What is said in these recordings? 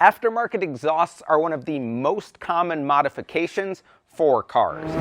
Aftermarket exhausts are one of the most common modifications for cars.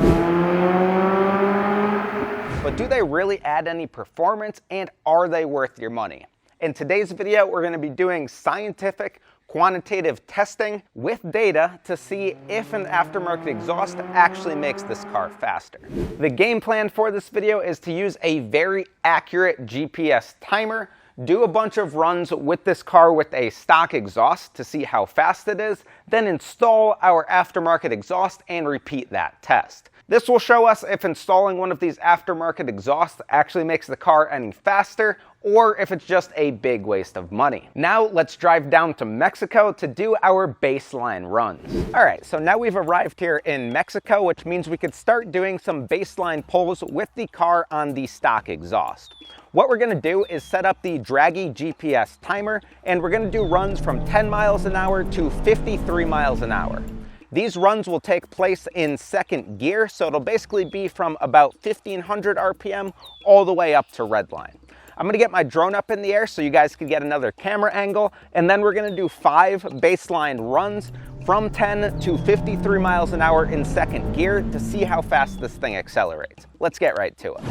But do they really add any performance, and are they worth your money? In today's video, we're going to be doing scientific, quantitative testing with data to see if an aftermarket exhaust actually makes this car faster. The game plan for this video is to use a very accurate GPS timer, do a bunch of runs with this car with a stock exhaust to see how fast it is, then install our aftermarket exhaust and repeat that test. This will show us if installing one of these aftermarket exhausts actually makes the car any faster, or if it's just a big waste of money. Now let's drive down to Mexico to do our baseline runs. All right, so now we've arrived here in Mexico, which means we could start doing some baseline pulls with the car on the stock exhaust. What we're gonna do is set up the Draggy GPS timer, and we're gonna do runs from 10 miles an hour to 53 miles an hour. These runs will take place in second gear, so it'll basically be from about 1500 RPM all the way up to redline. I'm gonna get my drone up in the air so you guys can get another camera angle, and then we're gonna do 5 baseline runs from 10 to 53 miles an hour in second gear to see how fast this thing accelerates. Let's get right to it.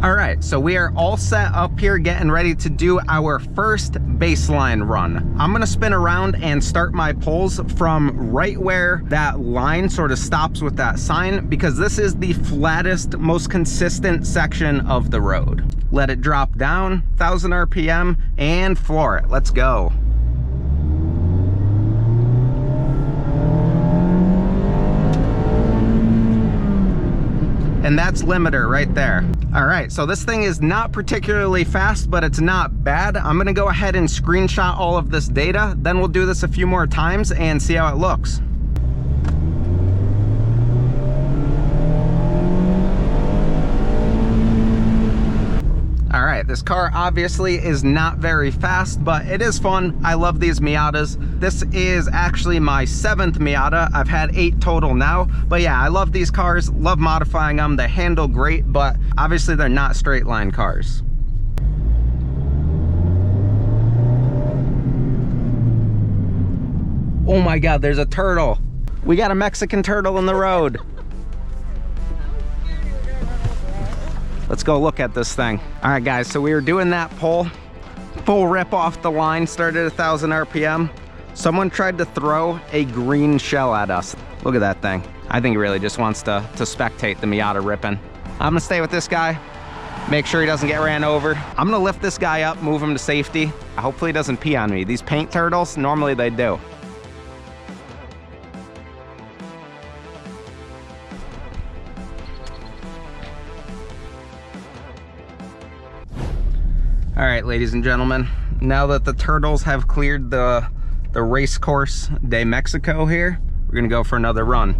All right, so we are all set up here getting ready to do our first baseline run. I'm gonna spin around and start my pulls from right where that line sort of stops with that sign, because this is the flattest, most consistent section of the road. Let it drop down, 1000 RPM, and floor it. Let's go. And that's limiter right there. All right, so this thing is not particularly fast, but it's not bad. I'm gonna go ahead and screenshot all of this data, then we'll do this a few more times and see how it looks. All right, this car obviously is not very fast, but it is fun. I love these Miatas. This is actually my 7th Miata. I've had 8 total now, but yeah, I love these cars, love modifying them. They handle great, but obviously they're not straight line cars. Oh my God, there's a turtle. We got a Mexican turtle in the road. Let's go look at this thing. All right, guys, so we were doing that pull. Full rip off the line, started at 1000 RPM. Someone tried to throw a green shell at us. Look at that thing. I think he really just wants to spectate the Miata ripping. I'm gonna stay with this guy, make sure he doesn't get ran over. I'm gonna lift this guy up, move him to safety. Hopefully he doesn't pee on me. These paint turtles, normally they do. All right, ladies and gentlemen, now that the turtles have cleared the race course de Mexico here, we're gonna go for another run.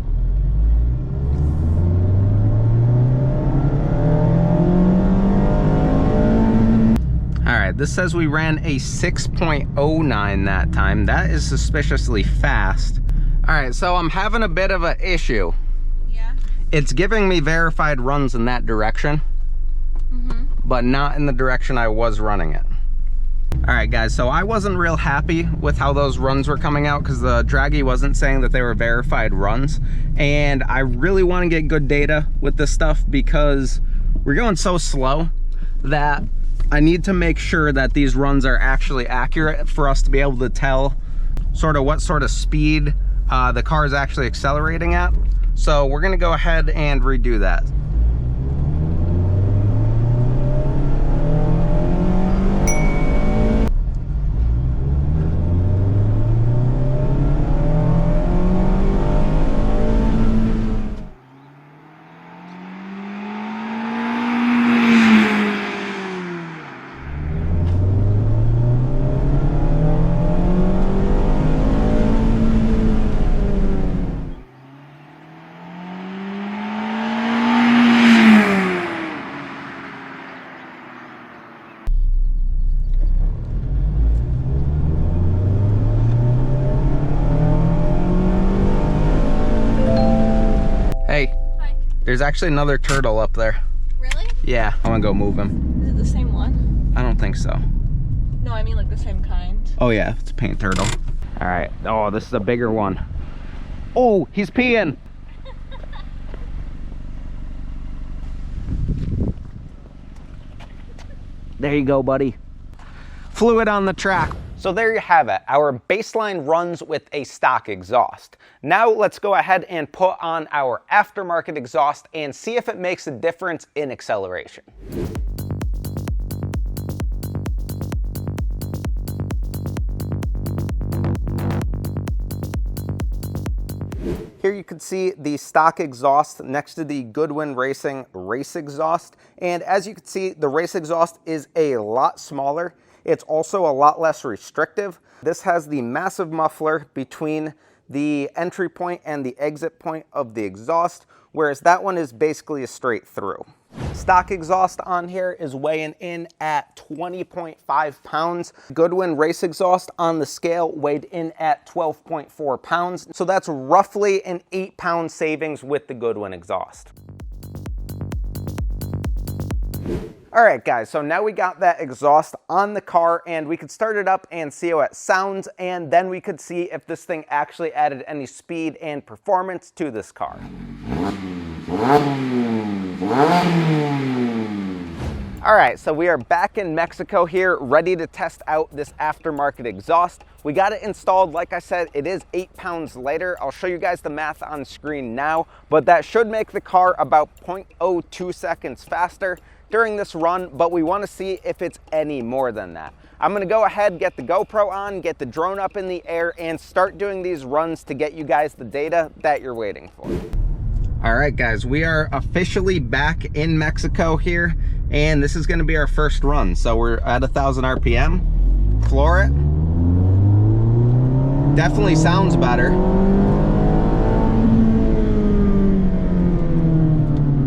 All right, this says we ran a 6.09 that time. That is suspiciously fast. All right, so I'm having a bit of an issue. Yeah? It's giving me verified runs in that direction. But not in the direction I was running it. All right, guys, so I wasn't real happy with how those runs were coming out because the Draggy wasn't saying that they were verified runs. And I really want to get good data with this stuff because we're going so slow that I need to make sure that these runs are actually accurate for us to be able to tell sort of what sort of speed the car is actually accelerating at. So we're gonna go ahead and redo that. Hey. Hi. There's actually another turtle up there. Really? Yeah, I'm gonna go move him. Is it the same one? I don't think so. No, I mean like the same kind. Oh yeah, it's a paint turtle. All right, oh, this is a bigger one. Oh, he's peeing. There you go, buddy. Fluid on the track. So there you have it. Our baseline runs with a stock exhaust. Now let's go ahead and put on our aftermarket exhaust and see if it makes a difference in acceleration. Here you can see the stock exhaust next to the Goodwin Racing race exhaust. And as you can see, the race exhaust is a lot smaller. It's also a lot less restrictive. This has the massive muffler between the entry point and the exit point of the exhaust, whereas that one is basically a straight through. Stock exhaust on here is weighing in at 20.5 pounds. Goodwin race exhaust on the scale weighed in at 12.4 pounds. So that's roughly an 8-pound savings with the Goodwin exhaust. All right, guys, so now we got that exhaust on the car and we could start it up and see how it sounds, and then we could see if this thing actually added any speed and performance to this car. All right, so we are back in Mexico here, ready to test out this aftermarket exhaust. We got it installed. Like I said, it is 8 pounds lighter. I'll show you guys the math on screen now, but that should make the car about 0.02 seconds faster during this run, but we want to see if it's any more than that. I'm going to go ahead, get the GoPro on, get the drone up in the air, and start doing these runs to get you guys the data that you're waiting for. All right, guys, we are officially back in Mexico here, and this is going to be our first run. So we're at 1,000 RPM. Floor it. Definitely sounds better.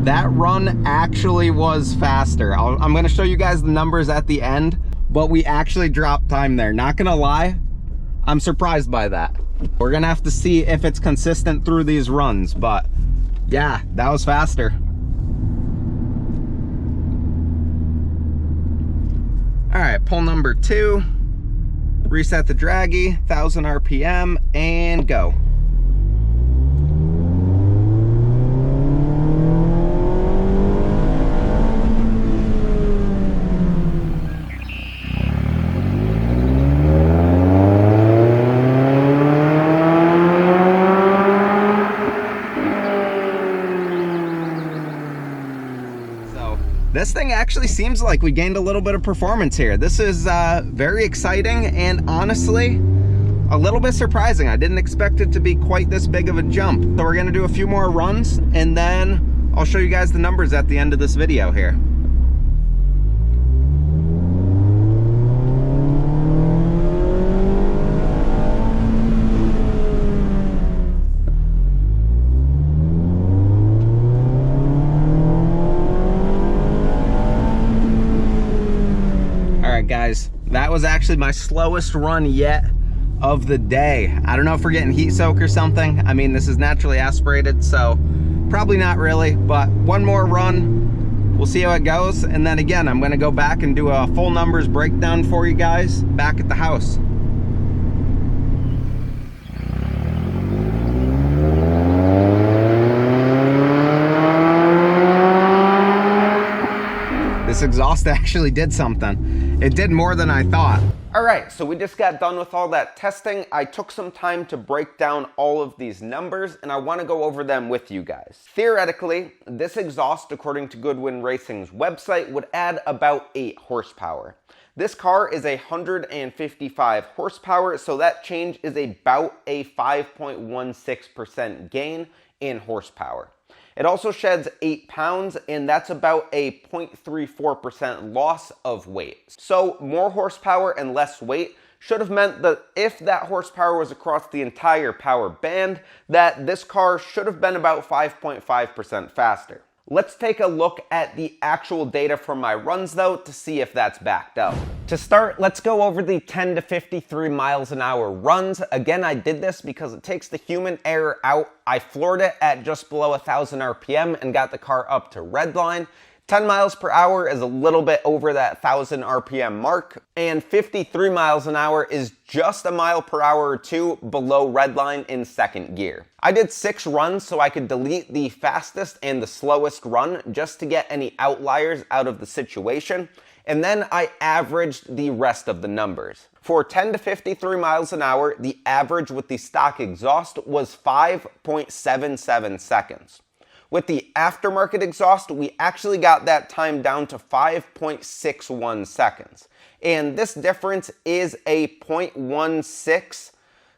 That run actually was faster. I'm going to show you guys the numbers at the end, but we actually dropped time there. Not going to lie, I'm surprised by that. We're going to have to see if it's consistent through these runs, but yeah, that was faster. All right, pull number 2, reset the Draggy, 1,000 RPM, and go. This thing actually seems like we gained a little bit of performance here. This is very exciting and honestly a little bit surprising. I didn't expect it to be quite this big of a jump. So we're gonna do a few more runs and then I'll show you guys the numbers at the end of this video here. Guys, that was actually my slowest run yet of the day. I don't know if we're getting heat soak or something. I mean, this is naturally aspirated, so probably not really, but one more run, we'll see how it goes, and then again I'm going to go back and do a full numbers breakdown for you guys back at the house. This exhaust actually did something. It did more than I thought. All right, so we just got done with all that testing. I took some time to break down all of these numbers and I want to go over them with you guys. Theoretically, this exhaust, according to Goodwin Racing's website, would add about 8 horsepower. This car is 155 horsepower, so that change is about a 5.16% gain in horsepower. It also sheds 8 pounds, and that's about a 0.34% loss of weight. So more horsepower and less weight should have meant that if that horsepower was across the entire power band, that this car should have been about 5.5% faster. Let's take a look at the actual data from my runs though to see if that's backed up. To start, let's go over the 10 to 53 miles an hour runs. Again, I did this because it takes the human error out. I floored it at just below 1,000 RPM and got the car up to redline. 10 miles per hour is a little bit over that 1,000 RPM mark, and 53 miles an hour is just a mile per hour or two below redline in second gear. I did 6 runs so I could delete the fastest and the slowest run just to get any outliers out of the situation, and then I averaged the rest of the numbers. For 10 to 53 miles an hour, the average with the stock exhaust was 5.77 seconds. With the aftermarket exhaust, we actually got that time down to 5.61 seconds. And this difference is a 0.16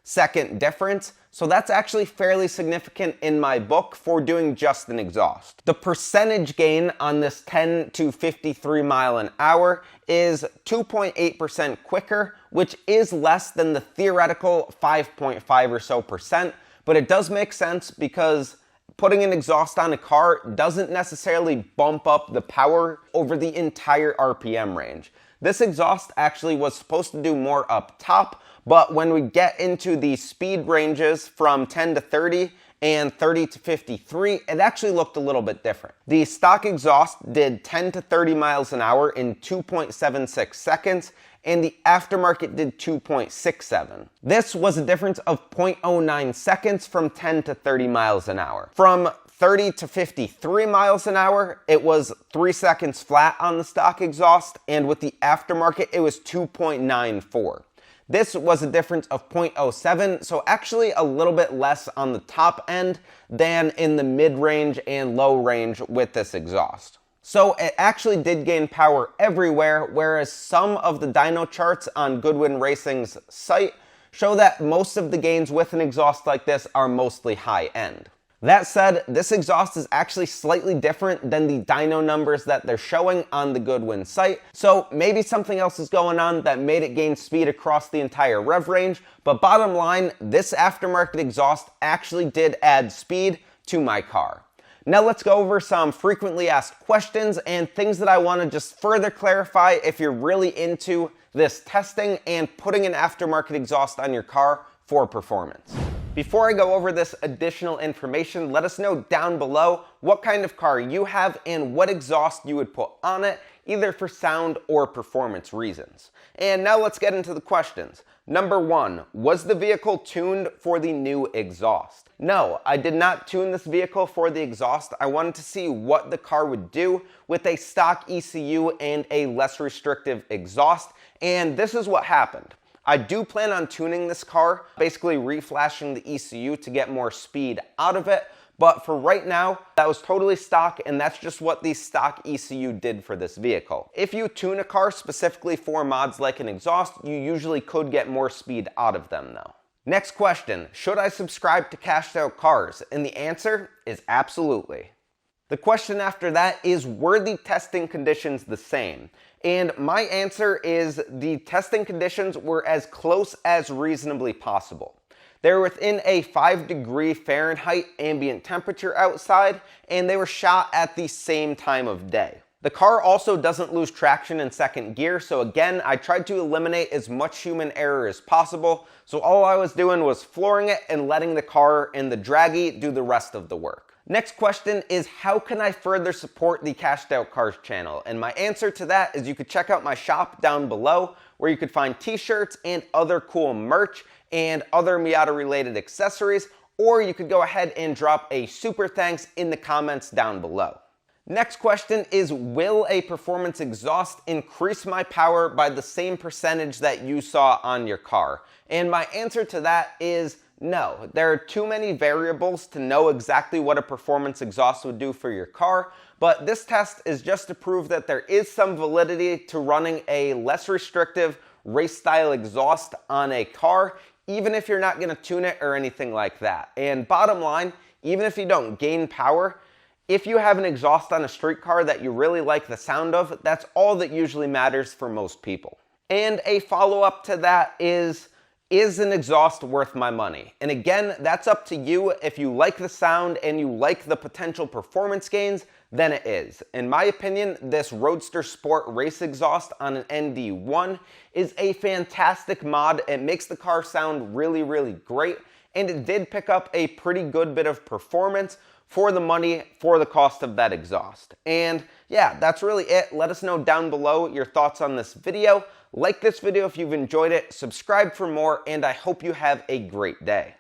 second difference, so that's actually fairly significant in my book for doing just an exhaust. The percentage gain on this 10 to 53 mile an hour is 2.8% quicker, which is less than the theoretical 5.5 or so percent, but it does make sense because putting an exhaust on a car doesn't necessarily bump up the power over the entire RPM range. This exhaust actually was supposed to do more up top, but when we get into the speed ranges from 10 to 30 and 30 to 53, it actually looked a little bit different. The stock exhaust did 10 to 30 miles an hour in 2.76 seconds, and the aftermarket did 2.67. This was a difference of 0.09 seconds from 10 to 30 miles an hour. From 30 to 53 miles an hour, it was 3 seconds flat on the stock exhaust, and with the aftermarket, it was 2.94. This was a difference of 0.07, so actually a little bit less on the top end than in the mid-range and low range with this exhaust. So it actually did gain power everywhere, whereas some of the dyno charts on Goodwin Racing's site show that most of the gains with an exhaust like this are mostly high end. That said, this exhaust is actually slightly different than the dyno numbers that they're showing on the Goodwin site, so maybe something else is going on that made it gain speed across the entire rev range, but bottom line, this aftermarket exhaust actually did add speed to my car. Now let's go over some frequently asked questions and things that I want to just further clarify if you're really into this testing and putting an aftermarket exhaust on your car for performance. Before I go over this additional information, let us know down below what kind of car you have and what exhaust you would put on it, either for sound or performance reasons. And now let's get into the questions. Number 1, was the vehicle tuned for the new exhaust? No, I did not tune this vehicle for the exhaust. I wanted to see what the car would do with a stock ECU and a less restrictive exhaust, and this is what happened. I do plan on tuning this car, basically reflashing the ECU to get more speed out of it, but for right now, that was totally stock, and that's just what the stock ECU did for this vehicle. If you tune a car specifically for mods like an exhaust, you usually could get more speed out of them though. Next question, should I subscribe to CashedOutCars? And the answer is absolutely. The question after that is, were the testing conditions the same? And my answer is the testing conditions were as close as reasonably possible. They're within a 5-degree Fahrenheit ambient temperature outside, and they were shot at the same time of day. The car also doesn't lose traction in second gear, so again, I tried to eliminate as much human error as possible, so all I was doing was flooring it and letting the car and the Draggy do the rest of the work. Next question is, how can I further support the CashedOutCars channel? And my answer to that is you could check out my shop down below, where you could find t-shirts and other cool merch and other Miata related accessories, or you could go ahead and drop a super thanks in the comments down below. Next question is, will a performance exhaust increase my power by the same percentage that you saw on your car? And my answer to that is no. There are too many variables to know exactly what a performance exhaust would do for your car, but this test is just to prove that there is some validity to running a less restrictive race style exhaust on a car, even if you're not going to tune it or anything like that. And bottom line, even if you don't gain power, if you have an exhaust on a street car that you really like the sound of, that's all that usually matters for most people. And a follow-up to that is an exhaust worth my money? And again, that's up to you. If you like the sound and you like the potential performance gains, then it is. In my opinion, this Roadster Sport race exhaust on an ND1 is a fantastic mod. It makes the car sound really, really great, and it did pick up a pretty good bit of performance for the money, for the cost of that exhaust. And yeah, that's really it. Let us know down below your thoughts on this video. Like this video if you've enjoyed it, subscribe for more, and I hope you have a great day.